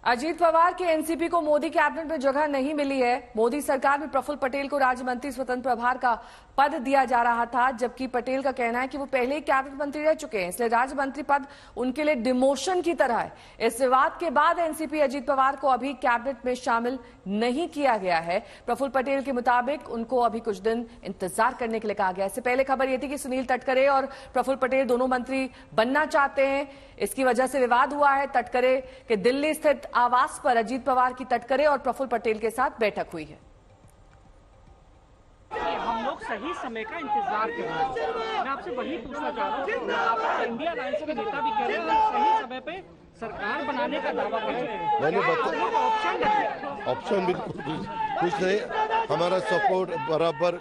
अजीत पवार के एनसीपी को मोदी कैबिनेट में जगह नहीं मिली है। मोदी सरकार में प्रफुल्ल पटेल को राज्य मंत्री स्वतंत्र प्रभार का पद दिया जा रहा था, जबकि पटेल का कहना है कि वो पहले ही कैबिनेट मंत्री रह चुके हैं, इसलिए राज्य मंत्री पद उनके लिए डिमोशन की तरह है। इस विवाद के बाद एनसीपी अजीत पवार को अभी कैबिनेट में शामिल नहीं किया गया है। प्रफुल्ल पटेल के मुताबिक उनको अभी कुछ दिन इंतजार करने के लिए कहा गया है। इससे पहले खबर यह थी कि सुनील तटकरे और प्रफुल्ल पटेल दोनों मंत्री बनना चाहते हैं, इसकी वजह से विवाद हुआ है। तटकरे के दिल्ली स्थित आवास पर अजीत पवार की तटकरे और प्रफुल्ल पटेल के साथ बैठक हुई है। हम लोग सही समय का इंतजार कर रहे हैं। मैं आपसे वही पूछना चाह रहा हूँ, आप इंडिया अलायंस के नेता भी कह रहे हैं सही समय पे सरकार बनाने का दावा कर रहे हैं। मैंने बताया ऑप्शन बिल्कुल कुछ नहीं, हमारा सपोर्ट बराबर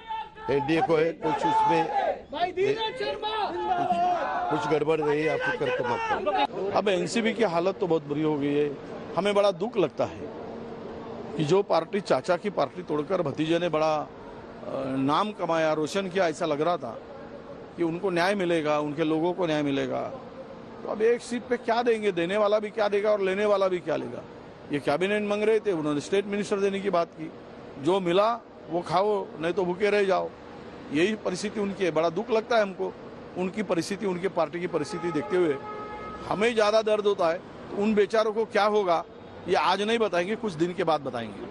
एनडीए को है, कुछ उसमें कुछ गड़बड़ नहीं है, आप फिक्र तो मत करो। अब एनसीपी की हालत तो बहुत बुरी हो गई है। हमें बड़ा दुख लगता है कि जो पार्टी चाचा की पार्टी तोड़कर भतीजे ने बड़ा नाम कमाया, रोशन किया, ऐसा लग रहा था कि उनको न्याय मिलेगा, उनके लोगों को न्याय मिलेगा। तो अब एक सीट पे क्या देंगे, देने वाला भी क्या देगा और लेने वाला भी क्या लेगा। ये कैबिनेट मांग रहे थे, उन्होंने स्टेट मिनिस्टर देने की बात की, जो मिला वो खाओ, नहीं तो भूखे रह जाओ। यही परिस्थिति उनकी है। बड़ा दुख लगता है हमको, उनकी परिस्थिति, उनके पार्टी की परिस्थिति देखते हुए हमें ज्यादा दर्द होता है। तो उन बेचारों को क्या होगा ये आज नहीं बताएंगे, कुछ दिन के बाद बताएंगे।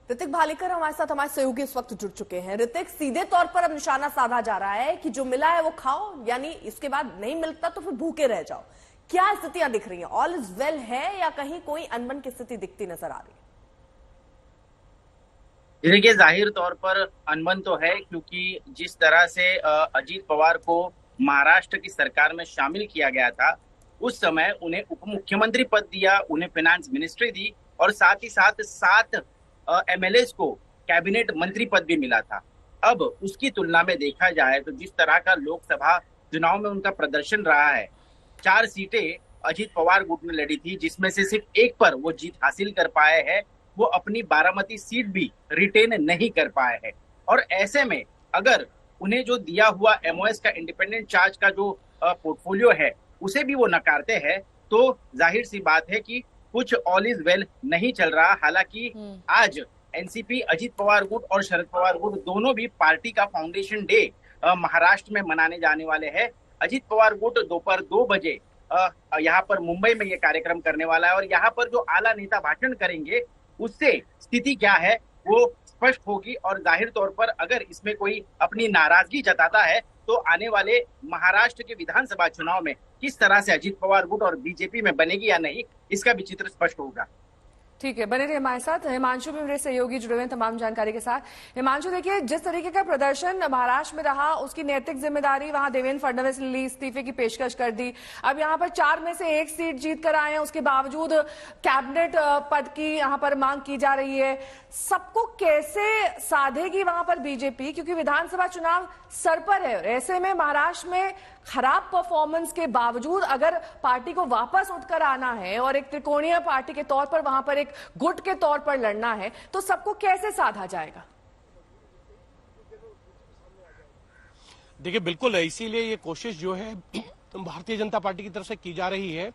ऋतिक भालेकर हमारे साथ, हमारे सहयोगी इस वक्त जुड़ चुके हैं। ऋतिक, सीधे तौर पर अब निशाना साधा जा रहा है कि जो मिला है वो खाओ, यानी इसके बाद नहीं मिलता तो फिर भूखे रह जाओ। क्या स्थितियां दिख रही हैं? ऑल इज वेल है या कहीं कोई अनबन की स्थिति दिखती नजर आ रही है? देखिए, जाहिर तौर पर अनबन तो है, क्योंकि जिस तरह से अजीत पवार को महाराष्ट्र की सरकार में शामिल किया गया था, उस समय उन्हें उप मुख्यमंत्री पद दिया, उन्हें फाइनेंस मिनिस्ट्री दी और साथ ही साथ 7 एमएलए को कैबिनेट मंत्री पद भी मिला था। अब उसकी तुलना में देखा जाए तो जिस तरह का लोकसभा चुनाव में उनका प्रदर्शन रहा है, 4 सीटें अजीत पवार गुट ने लड़ी थी, जिसमें से सिर्फ एक पर वो जीत हासिल कर पाए हैं। वो अपनी बारामती सीट भी रिटेन नहीं कर पाए हैं और ऐसे में अगर उन्हें जो दिया हुआ एमओएस का इंडिपेंडेंट चार्ज का जो पोर्टफोलियो है उसे भी वो नकारते हैं, तो जाहिर सी बात है कि कुछ ऑल इज वेल नहीं चल रहा। हालांकि आज एनसीपी, अजीत पवार गुट और शरद पवार गुट दोनों भी पार्टी का फाउंडेशन डे महाराष्ट्र में मनाने जाने वाले हैं। अजीत पवार गुट दोपहर 2 बजे यहाँ पर मुंबई में ये कार्यक्रम करने वाला है और यहाँ पर जो आला नेता भाषण करेंगे उससे स्थिति क्या है वो स्पष्ट होगी और जाहिर तौर पर अगर इसमें कोई अपनी नाराजगी जताता है तो आने वाले महाराष्ट्र के विधानसभा चुनाव में किस तरह से अजीत पवार गुट और बीजेपी में बनेगी या नहीं, इसका भी चित्र स्पष्ट होगा। ठीक है, बने रहिए हमारे साथ। हिमांशु भी मेरे सहयोगी जुड़े हुए हैं तमाम जानकारी के साथ। हिमांशु, देखिए, जिस तरीके का प्रदर्शन महाराष्ट्र में रहा उसकी नैतिक जिम्मेदारी वहां देवेंद्र फडणवीस ने ली, इस्तीफे की पेशकश कर दी। अब यहां पर 4 में से 1 सीट जीत कर आए हैं, उसके बावजूद कैबिनेट पद की यहां पर मांग की जा रही है। सबको कैसे साधेगी वहां पर बीजेपी, क्योंकि विधानसभा चुनाव सर पर है और ऐसे में महाराष्ट्र में खराब परफॉर्मेंस के बावजूद अगर पार्टी को वापस उठकर आना है और एक त्रिकोणीय पार्टी के तौर पर वहां पर एक गुट के तौर पर लड़ना है, तो सबको कैसे साधा जाएगा? देखिए, बिल्कुल इसीलिए ये कोशिश जो है भारतीय जनता पार्टी की तरफ से की जा रही है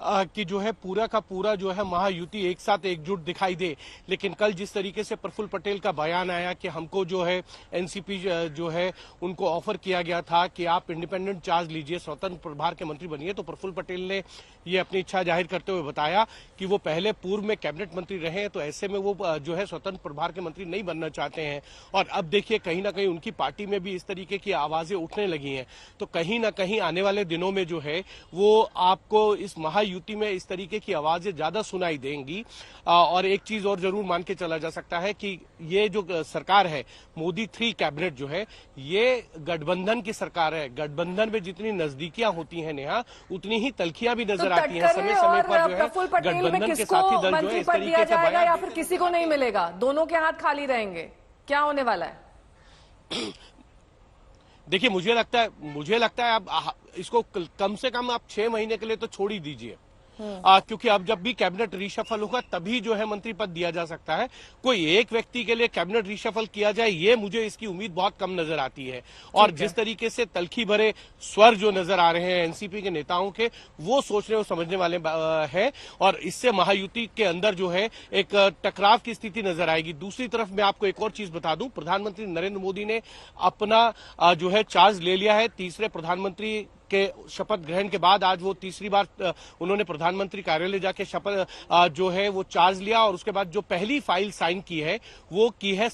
कि जो है पूरा का पूरा जो है महायुति एक साथ एकजुट दिखाई दे। लेकिन कल जिस तरीके से प्रफुल्ल पटेल का बयान आया कि हमको जो है एनसीपी जो है उनको ऑफर किया गया था कि आप इंडिपेंडेंट चार्ज लीजिए, स्वतंत्र प्रभार के मंत्री बनिए, तो प्रफुल्ल पटेल ने ये अपनी इच्छा जाहिर करते हुए बताया कि वो पहले पूर्व में कैबिनेट मंत्री रहे हैं, तो ऐसे में वो जो है स्वतंत्र प्रभार के मंत्री नहीं बनना चाहते हैं। और अब देखिए, कहीं ना कहीं उनकी पार्टी में भी इस तरीके की आवाजें उठने लगी हैं। तो कहीं ना कहीं आने वाले दिनों में जो है वो आपको इस महायुति में इस तरीके की आवाजें ज्यादा सुनाई देंगी। और एक चीज और जरूर मान के चला जा सकता है कि ये जो सरकार है, मोदी 3 कैबिनेट जो है, ये गठबंधन की सरकार है। गठबंधन में जितनी नजदीकियां होती हैं नेहा, उतनी ही तलखियां भी नजर आती हैं समय समय पर जो है गठबंधन के साथी दल जो है इस तरीके से बयान या फिर किसी को नहीं मिलेगा, दोनों के हाथ खाली रहेंगे, क्या होने वाला है? देखिए, मुझे लगता है अब इसको कम से कम आप 6 महीने के लिए तो छोड़ ही दीजिए, क्योंकि अब जब भी कैबिनेट रिशफल होगा तभी जो है मंत्री पद दिया जा सकता है। कोई एक व्यक्ति के लिए कैबिनेट रिशफल किया जाए, ये मुझे इसकी उम्मीद बहुत कम नजर आती है। और जिस तरीके से तलखी भरे स्वर जो नजर आ रहे हैं एनसीपी के नेताओं के, वो सोचने और समझने वाले हैं, और इससे महायुति के अंदर जो है एक टकराव की स्थिति नजर आएगी। दूसरी तरफ मैं आपको एक और चीज बता दूं, प्रधानमंत्री नरेंद्र मोदी ने अपना जो है चार्ज ले लिया है। तीसरे प्रधानमंत्री के शपथ ग्रहण के बाद आज वो तीसरी बार उन्होंने प्रधानमंत्री कार्यालय जाके शपथ जो है वो चार्ज लिया, और उसके बाद जो पहली फाइल साइन की है वो की है